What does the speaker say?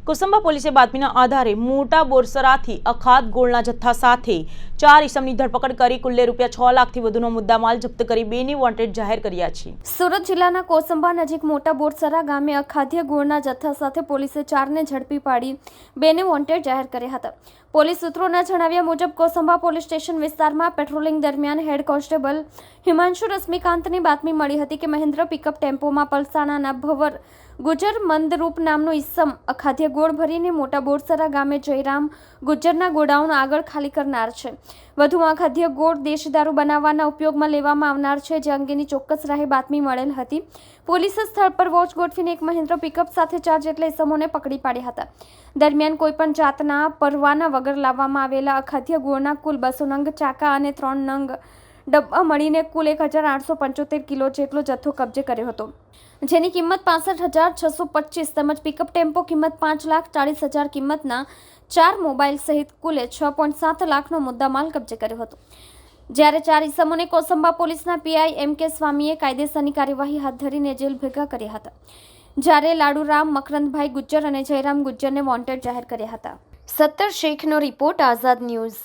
કોસંબા પોલીસે બાતમીના આધારે મોટા બોરસરાથી અખાત ગોળના જથ્થા સાથે 4 ઇસમની ધરપકડ કરી કુલ્લે ₹6 લાખથી વધુનો મુદ્દામાલ જપ્ત કરી બેને વોન્ટેડ જાહેર કર્યા છે। સુરત જિલ્લાના કોસંબા નજીક મોટા બોરસરા ગામે અખાદ્ય ગોળના જથ્થા સાથે પોલીસે 4ને ઝડપી પાડી બેને વોન્ટેડ જાહેર કર્યા હતા। પોલીસ સૂત્રોના જણાવ્યા મુજબ કોસંબા પોલીસ સ્ટેશન વિસ્તારમાં પેટ્રોલિંગ દરમિયાન હેડ કોન્સ્ટેબલ હિમાંશુ રશ્મિકાંતની બાતમી મળી હતી કે મહેન્દ્ર પિકઅપ ટેમ્પોમાં પલસાણાના ભવર ગુજર મંદરૂપ નામનો ઇસમ અખાદ્ય ગોળ ભરીને મોટા બોરસરા ગામે જયરામ ગુજરના ગોડાઉન આગળ ખાલી કરનાર છે। વધુમાં અખાદ્ય ગોળ દેશદારૂ બનાવવાના ઉપયોગમાં લેવામાં આવનાર છે, જે અંગેની ચોક્કસ રાહે બાતમી મળેલ હતી। પોલીસે સ્થળ પર વોચ ગોઠવીને એક મહેન્દ્ર પિકઅપ સાથે 4 જેટલા ઇસમોને પકડી પાડ્યા હતા। દરમિયાન કોઈપણ જાતના પરવાના વગર લાવવામાં આવેલા અખાદ્ય ગોળના કુલ 200 નંગ ચાકા અને 3 નંગ ડબ્બા મળીને કુલ 1875 કિલો જેટલો જથ્થો કબજે કર્યો હતો, જેની કિંમત 65,625 તેમજ પિકઅપ ટેમ્પો કિંમત 5,40,000 કિંમતના 4 મોબાઈલ સહિત કુલે 6.7 લાખનો મુદ્દામાલ કબજે કર્યો હતો। જ્યારે 4 ઇસમોને કોસંબા પોલીસના પીઆઈ એમ.કે. સ્વામીએ કાયદેસરની કાર્યવાહી હાથ ધરીને જેલ ભેગા કર્યા હતા। જ્યારે લાડુરામ મકરંદભાઈ ગુજ્જર અને જયરામ ગુજ્જરને વોન્ટેડ જાહેર કર્યા હતા। સત્તર શેખનો રિપોર્ટ, આઝાદ ન્યૂઝ।